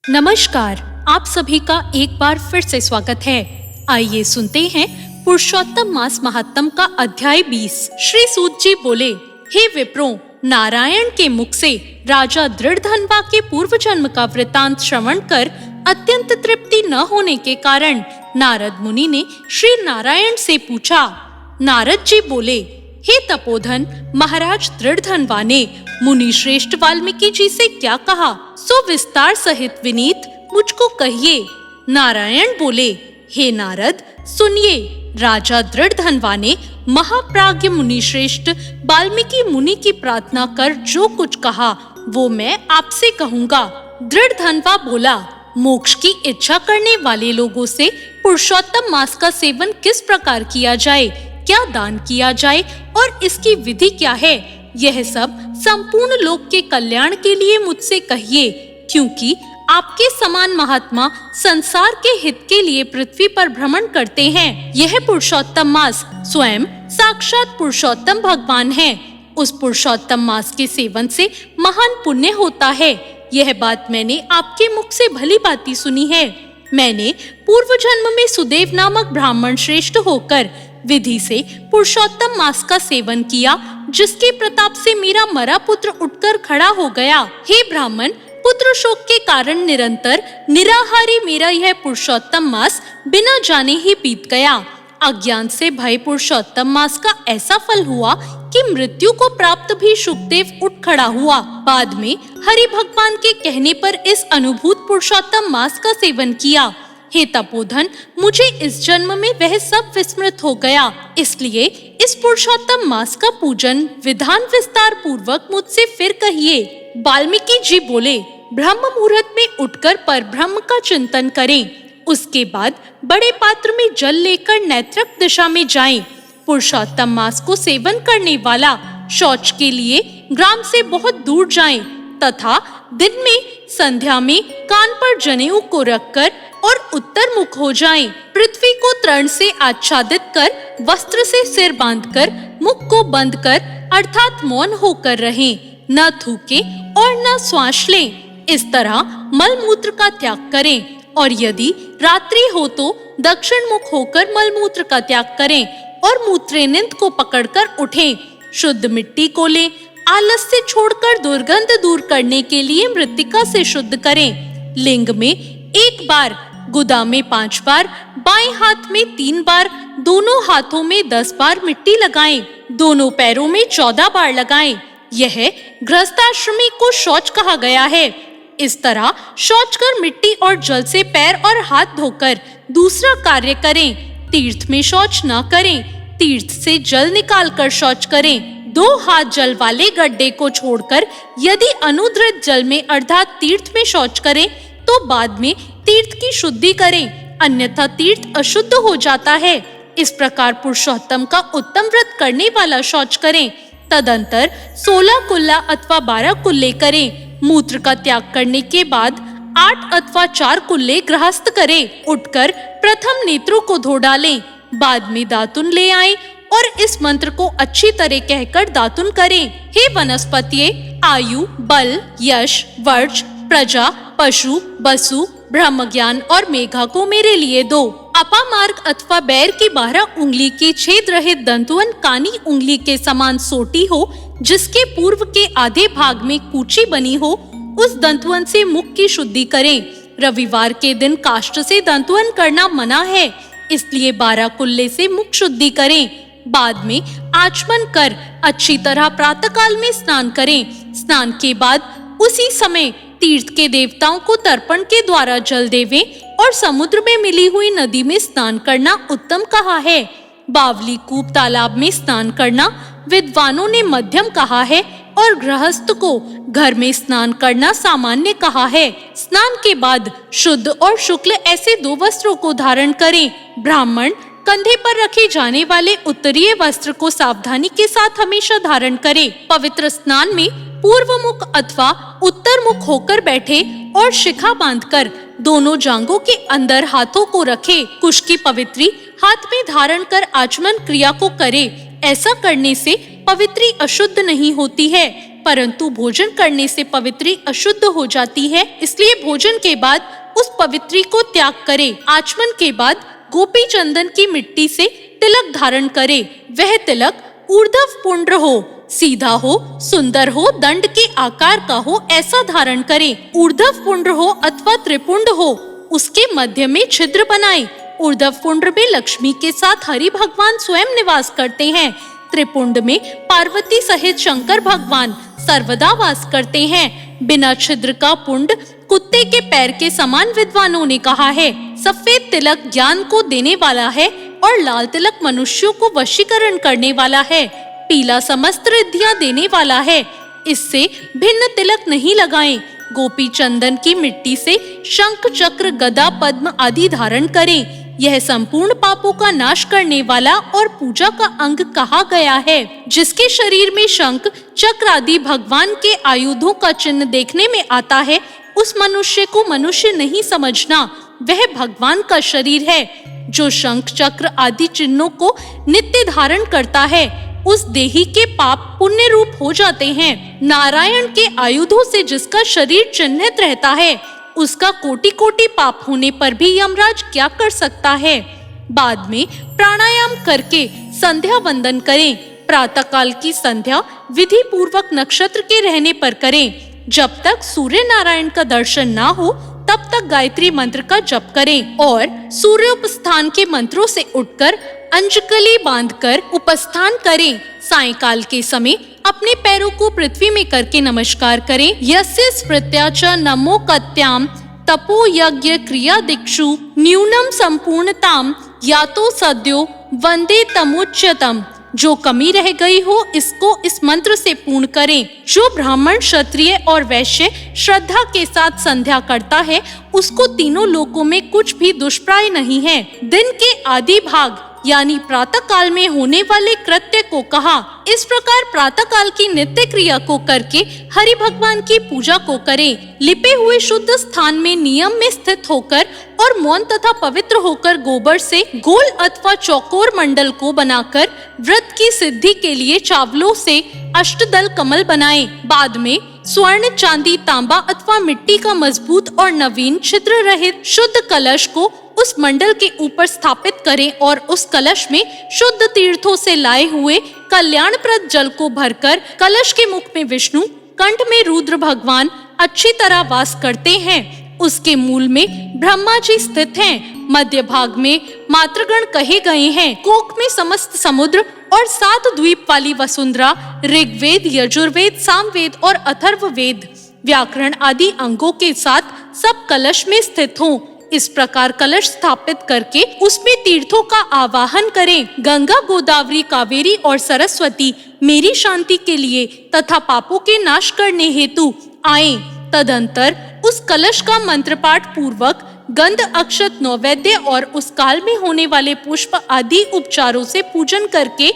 नमस्कार, आप सभी का एक बार फिर से स्वागत है। आइए सुनते हैं पुरुषोत्तम मास महात्म का अध्याय 20। श्री सूत जी बोले, हे विप्रों, नारायण के मुख से राजा दृढ़धनवा के पूर्व जन्म का वृतांत श्रवण कर अत्यंत तृप्ति न होने के कारण नारद मुनि ने श्री नारायण से पूछा। नारद जी बोले, हे तपोधन, महाराज दृढ़धनवा ने मुनि श्रेष्ठ वाल्मीकि जी से क्या कहा, सो विस्तार सहित विनीत मुझको कहिए। नारायण बोले, हे नारद, सुनिए। राजा दृढ़धनवा ने महाप्राज्ञ मुनि श्रेष्ठ वाल्मीकि मुनि की प्रार्थना कर जो कुछ कहा वो मैं आपसे कहूँगा। दृढ़धनवा बोला, मोक्ष की इच्छा करने वाले लोगों से पुरुषोत्तम मास का सेवन किस प्रकार किया जाए, क्या दान किया जाए और इसकी विधि क्या है, यह सब संपूर्ण लोक के कल्याण के लिए मुझसे कहिए, क्योंकि आपके समान महात्मा संसार के हित के लिए पृथ्वी पर भ्रमण करते हैं। यह पुरुषोत्तम मास स्वयं साक्षात पुरुषोत्तम भगवान है। उस पुरुषोत्तम मास के सेवन से महान पुण्य होता है। यह बात मैंने आपके मुख से भली भांति सुनी है। मैंने पूर्व जन्म में सुदेव नामक ब्राह्मण श्रेष्ठ होकर विधि से पुरुषोत्तम मास का सेवन किया, जिसके प्रताप से मेरा मरा पुत्र उठकर खड़ा हो गया। हे ब्राह्मण, पुत्र शोक के कारण निरंतर निराहारी मेरा यह पुरुषोत्तम मास बिना जाने ही बीत गया। अज्ञान से भय पुरुषोत्तम मास का ऐसा फल हुआ कि मृत्यु को प्राप्त भी शुकदेव उठ खड़ा हुआ। बाद में हरि भगवान के कहने पर इस अनुभूत पुरुषोत्तम मास का सेवन किया। हे तपोधन, मुझे इस जन्म में वह सब विस्मृत हो गया, इसलिए इस पुरुषोत्तम मास का पूजन विधान विस्तार पूर्वक मुझसे फिर कहिए। वाल्मीकि जी बोले, ब्रह्म मुहूर्त में उठकर परब्रह्म का चिंतन करें, उसके बाद बड़े पात्र में जल लेकर नैत्रक दिशा में जाएं। पुरुषोत्तम मास को सेवन करने वाला शौच के लिए ग्राम से बहुत दूर जाएं, तथा दिन में संध्या में कान पर जनेऊ को रखकर और उत्तर मुख हो जाएं। पृथ्वी को तृण से आच्छादित कर वस्त्र से सिर बांधकर मुख को बंद कर अर्थात मौन होकर रहें, न थूके और न श्वास लें। इस तरह मल मूत्र का त्याग करें, और यदि रात्रि हो तो दक्षिण मुख होकर मल मूत्र का त्याग करें और मूत्रेनिंद को पकड़कर उठें। शुद्ध मिट्टी को लें, आलस्य छोड़कर दुर्गंध दूर करने के लिए मृत्तिका से शुद्ध करें। लिंग में 1 बार, गुदा में 5 बार, बाएं हाथ में 3 बार, दोनों हाथों में 10 बार मिट्टी लगाएं, दोनों पैरों में 14 बार लगाएं। यह गृहस्थाश्रमी को शौच कहा गया है। इस तरह शौच कर मिट्टी और जल से पैर और हाथ धोकर दूसरा कार्य करें। तीर्थ में शौच न करें, तीर्थ से जल निकाल कर शौच करें। 2 हाथ जल वाले गड्ढे को छोड़कर यदि अनुधृत जल में अर्थात तीर्थ में शौच करें तो बाद में तीर्थ की शुद्धि करें, अन्यथा तीर्थ अशुद्ध हो जाता है। इस प्रकार पुरुषोत्तम का उत्तम व्रत करने वाला शौच करें। तदंतर 16 कुल्ला अथवा 12 कुल्ले करें। मूत्र का त्याग करने के बाद 8 अथवा 4 कुल्ले गृहस्थ करें। उठकर प्रथम नेत्रों को धो डालें, बाद में दातुन ले आएं और इस मंत्र को अच्छी तरह कहकर दातुन करें। हे वनस्पतिये, आयु, बल, यश, वर्ज, प्रजा, पशु, बसु, ब्रह्म ज्ञान और मेघा को मेरे लिए दो। अपामार्ग अथवा बैर की 12 उंगली की छेद रहित दंतुअन कानी उंगली के समान सोटी हो, जिसके पूर्व के आधे भाग में कूची बनी हो, उस दंतुअन से मुख की शुद्धि करें। रविवार के दिन काष्ठ से दंतुअन करना मना है, इसलिए 12 कुल्ले से मुख शुद्धि करें। बाद में आचमन कर अच्छी तरह प्रातःकाल में स्नान करें। स्नान के बाद उसी समय तीर्थ के देवताओं को तर्पण के द्वारा जल देवें और समुद्र में मिली हुई नदी में स्नान करना उत्तम कहा है। बावली कूप तालाब में स्नान करना विद्वानों ने मध्यम कहा है और गृहस्थ को घर में स्नान करना सामान्य कहा है। स्नान के बाद शुद्ध और शुक्ल ऐसे 2 वस्त्रों को धारण करें। ब्राह्मण कंधे पर रखे जाने वाले उत्तरीय वस्त्र को सावधानी के साथ हमेशा धारण करे। पवित्र स्नान में पूर्व मुख अथवा उत्तर मुख होकर बैठे और शिखा बांधकर दोनों जांघों के अंदर हाथों को रखे। कुश की पवित्री हाथ में धारण कर आचमन क्रिया को करे। ऐसा करने से पवित्री अशुद्ध नहीं होती है, परंतु भोजन करने से पवित्री अशुद्ध हो जाती है, इसलिए भोजन के बाद उस पवित्री को त्याग करे। आचमन के बाद गोपी चंदन की मिट्टी से तिलक धारण करे। वह तिलक ऊर्ध्व पुंड्र हो, सीधा हो, सुंदर हो, दंड के आकार का हो, ऐसा धारण करे। ऊर्ध्व पुंड्र हो अथवा त्रिपुंड हो, उसके मध्य में छिद्र बनाए। ऊर्ध्व पुंड्र में लक्ष्मी के साथ हरि भगवान स्वयं निवास करते हैं। त्रिपुंड में पार्वती सहित शंकर भगवान सर्वदा वास करते हैं। बिना छिद्र का पुंड कुत्ते के पैर के समान विद्वानों ने कहा है। सफेद तिलक ज्ञान को देने वाला है और लाल तिलक मनुष्यों को वशीकरण करने वाला है। पीला समस्त रिद्धियां देने वाला है, इससे भिन्न तिलक नहीं लगाएं। गोपी चंदन की मिट्टी से शंख, चक्र, गदा, पद्म आदि धारण करें। यह संपूर्ण पापों का नाश करने वाला और पूजा का अंग कहा गया है। जिसके शरीर में शंख, चक्र आदि भगवान के आयुधों का चिन्ह देखने में आता है, उस मनुष्य को मनुष्य नहीं समझना, वह भगवान का शरीर है। जो शंख, चक्र आदि चिन्हों को नित्य धारण करता है, उस देही के पाप पुण्य रूप हो जाते हैं। नारायण के आयुधों से जिसका शरीर चिन्हित रहता है, उसका कोटि कोटि पाप होने पर भी यमराज क्या कर सकता है। बाद में प्राणायाम करके संध्या वंदन करें। प्रातः काल की संध्या विधि पूर्वक नक्षत्र के रहने पर करें। जब तक सूर्य नारायण का दर्शन ना हो तब तक गायत्री मंत्र का जप करें और सूर्योपस्थान के मंत्रों से उठकर अंजकली बांधकर उपस्थान करें। सायंकाल के समय अपने पैरों को पृथ्वी में करके नमस्कार करें। यस्य स्मृत्या च नमो कत्याम तपो यज्ञ क्रिया दिक्षु न्यूनम संपूर्णताम यातो सद्यो वंदे तमुच्यतम। जो कमी रह गई हो इसको इस मंत्र से पूर्ण करें। जो ब्राह्मण, क्षत्रिय और वैश्य श्रद्धा के साथ संध्या करता है, उसको तीनों लोकों में कुछ भी दुष्प्राय नहीं है। दिन के आदि भाग यानी प्रातः काल में होने वाले कृत्य को कहा। इस प्रकार प्रातः काल की नित्य क्रिया को करके हरि भगवान की पूजा को करें। लिपे हुए शुद्ध स्थान में नियम में स्थित होकर और मौन तथा पवित्र होकर गोबर से गोल अथवा चौकोर मंडल को बनाकर व्रत की सिद्धि के लिए चावलों से अष्टदल कमल बनाएं। बाद में स्वर्ण, चांदी, तांबा अथवा मिट्टी का मजबूत और नवीन छिद्र रहित शुद्ध कलश को उस मंडल के ऊपर स्थापित करें और उस कलश में शुद्ध तीर्थों से लाए हुए कल्याणप्रद जल को भरकर कलश के मुख में विष्णु, कंठ में रुद्र भगवान अच्छी तरह वास करते हैं। उसके मूल में ब्रह्मा जी स्थित हैं। मध्य भाग में मातृगण कहे गए हैं। कोक में समस्त समुद्र और 7 द्वीप वाली वसुंधरा, ऋग्वेद, यजुर्वेद, सामवेद और अथर्ववेद, व्याकरण आदि अंगों के साथ सब कलश में स्थित हों। इस प्रकार कलश स्थापित करके उसमें तीर्थों का आवाहन करें। गंगा, गोदावरी, कावेरी और सरस्वती मेरी शांति के लिए तथा पापों के नाश करने हेतु आए। तदंतर उस कलश का मंत्र पाठ पूर्वक गंध, अक्षत, नैवेद्य और उस काल में होने वाले पुष्प आदि उपचारों से पूजन करके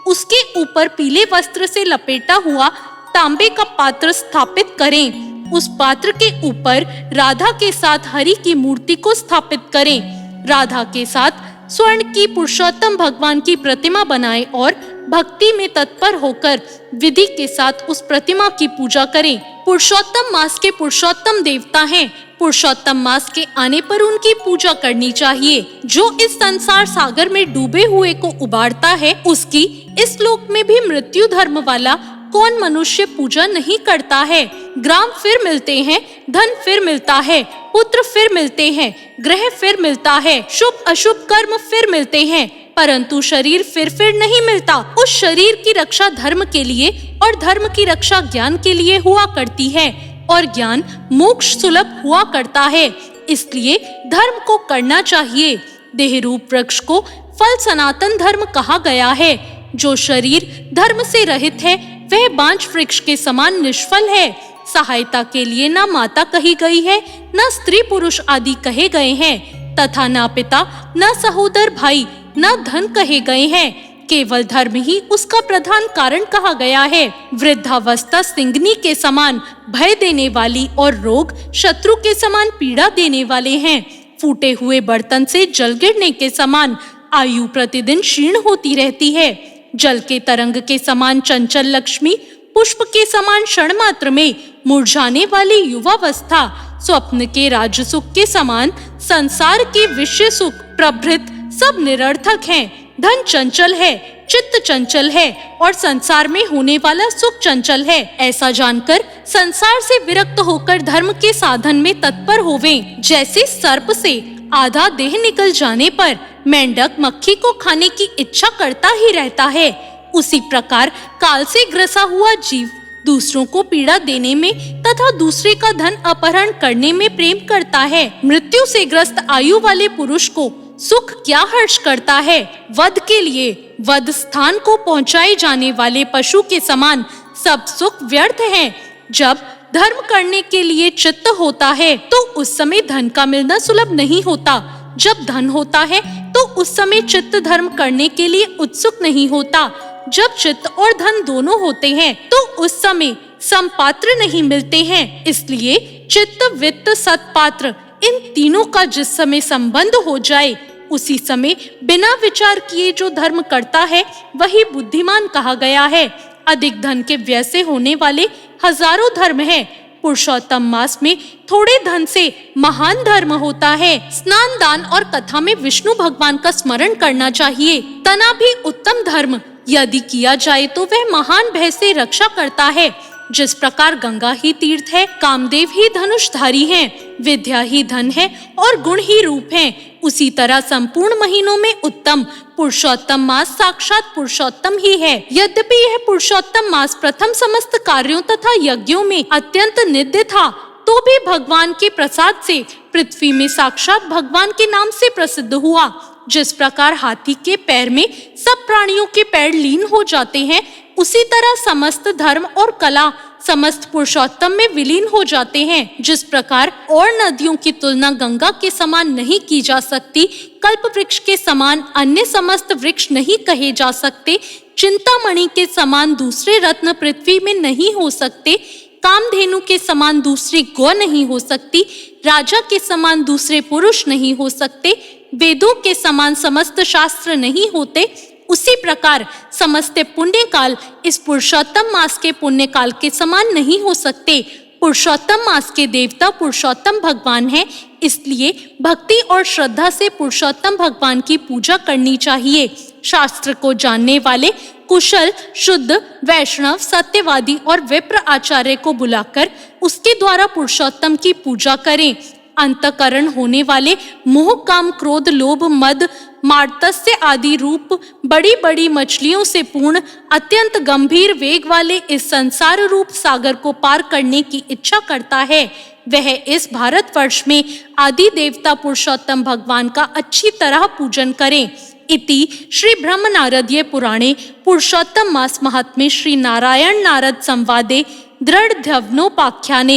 उसके ऊपर पीले वस्त्र से लपेटा हुआ तांबे का पात्र स्थापित करें। उस पात्र के ऊपर राधा के साथ हरि की मूर्ति को स्थापित करें। राधा के साथ स्वर्ण की पुरुषोत्तम भगवान की प्रतिमा बनाएं और भक्ति में तत्पर होकर विधि के साथ उस प्रतिमा की पूजा करें। पुरुषोत्तम मास के पुरुषोत्तम देवता हैं। पुरुषोत्तम मास के आने पर उनकी पूजा करनी चाहिए। जो इस संसार सागर में डूबे हुए को उबारता है, उसकी इस लोक में भी मृत्यु धर्म वाला कौन मनुष्य पूजा नहीं करता है। ग्राम फिर मिलते हैं, धन फिर मिलता है, पुत्र फिर मिलते हैं, ग्रह फिर मिलता है, शुभ अशुभ कर्म फिर मिलते हैं, परंतु शरीर फिर नहीं मिलता। उस शरीर की रक्षा धर्म के लिए और धर्म की रक्षा ज्ञान के लिए हुआ करती है और ज्ञान मोक्ष सुलभ हुआ करता है। इसलिए धर्म को करना चाहिए। देह रूप वृक्ष को फल सनातन धर्म कहा गया है। जो शरीर धर्म से रहित है वह बांझ वृक्ष के समान निष्फल है। सहायता के लिए न माता कही गई है, न स्त्री पुरुष आदि कहे गए हैं, तथा न पिता, न सहोदर भाई, न धन कहे गए हैं। केवल धर्म ही उसका प्रधान कारण कहा गया है। वृद्धावस्था सिंगनी के समान भय देने वाली और रोग शत्रु के समान पीड़ा देने वाले हैं। फूटे हुए बर्तन से जल गिरने के समान आयु प्रतिदिन क्षीण होती रहती है। जल के तरंग के समान चंचल लक्ष्मी पुष्प के समान क्षण मात्र में मुरझाने वाली युवावस्था, स्वप्न के राज सुख के समान संसार के विषय सुख प्रभृत सब निरर्थक हैं। धन चंचल है, चित्त चंचल है और संसार में होने वाला सुख चंचल है। ऐसा जानकर संसार से विरक्त होकर धर्म के साधन में तत्पर होवें। जैसे सर्प से आधा देह निकल जाने पर मेंढक मक्खी को खाने की इच्छा करता ही रहता है, उसी प्रकार काल से ग्रसा हुआ जीव दूसरों को पीड़ा देने में तथा दूसरे का धन अपहरण करने में प्रेम करता है। मृत्यु से ग्रस्त आयु वाले पुरुष को सुख क्या हर्ष करता है। वध के लिए वध स्थान को पहुंचाए जाने वाले पशु के समान सब सुख व्यर्थ हैं। जब धर्म करने के लिए चित्त होता है तो उस समय धन का मिलना सुलभ नहीं होता। जब धन होता है तो उस समय चित्त धर्म करने के लिए उत्सुक नहीं होता। जब चित्त और धन दोनों होते हैं तो उस समय समपात्र नहीं मिलते हैं। इसलिए चित्त, वित्त, सत्पात्र इन तीनों का जिस समय संबंध हो जाए उसी समय बिना विचार किए जो धर्म करता है वही बुद्धिमान कहा गया है। अधिक धन के व्यय से होने वाले हजारों धर्म हैं। पुरुषोत्तम मास में थोड़े धन से महान धर्म होता है। स्नान, दान और कथा में विष्णु भगवान का स्मरण करना चाहिए। तना भी उत्तम धर्म यदि किया जाए तो वह महान भय से रक्षा करता है। जिस प्रकार गंगा ही तीर्थ है, कामदेव ही धनुषधारी हैं, विद्या ही धन है और गुण ही रूप हैं, उसी तरह संपूर्ण महीनों में उत्तम पुरुषोत्तम मास साक्षात पुरुषोत्तम ही है। यद्यपि यह पुरुषोत्तम मास प्रथम समस्त कार्यों तथा यज्ञों में अत्यंत नित्य था, तो भी भगवान के प्रसाद से पृथ्वी में साक्षात भगवान के नाम से प्रसिद्ध हुआ। जिस प्रकार हाथी के पैर में सब प्राणियों के पैर लीन हो जाते हैं, उसी तरह समस्त धर्म और कला समस्त पुरुषोत्तम में विलीन हो जाते हैं। जिस प्रकार और नदियों की तुलना गंगा के समान नहीं की जा सकती, कल्प वृक्ष के समान अन्य समस्त वृक्ष नहीं कहे जा सकते, चिंतामणि के समान दूसरे रत्न पृथ्वी में नहीं हो सकते, कामधेनु के समान दूसरी गौ नहीं हो सकती, राजा के समान दूसरे पुरुष नहीं हो सकते, वेदों के समान समस्त शास्त्र नहीं होते, उसी प्रकार समस्त पुण्य काल इस पुरुषोत्तम मास के पुण्य काल के समान नहीं हो सकते। पुरुषोत्तम मास के देवता पुरुषोत्तम भगवान हैं, इसलिए भक्ति और श्रद्धा से पुरुषोत्तम भगवान की पूजा करनी चाहिए। शास्त्र को जानने वाले कुशल, शुद्ध, वैष्णव, सत्यवादी और विप्र आचार्य को बुलाकर उसके द्वारा पुरुषोत्तम की पूजा करें। अंतकरण होने वाले मोह, काम, क्रोध, लोभ, मद, मार्तस्य आदि रूप बड़ी बड़ी मछलियों से पूर्ण अत्यंत गंभीर वेग वाले इस संसार रूप सागर को पार करने की इच्छा करता है, वह इस भारतवर्ष में आदि देवता पुरुषोत्तम भगवान का अच्छी तरह पूजन करें। इति श्री ब्रह्म नारदीय पुराणे पुरुषोत्तम मास महात्म्ये श्री नारायण नारद संवादे दृढ़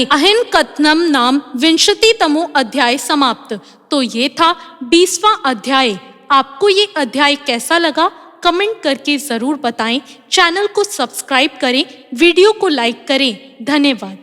अहिन कथनम नाम 20तमो अध्याय समाप्त। तो ये था 20वां अध्याय। आपको ये अध्याय कैसा लगा कमेंट करके जरूर बताएं। चैनल को सब्सक्राइब करें, वीडियो को लाइक करें। धन्यवाद।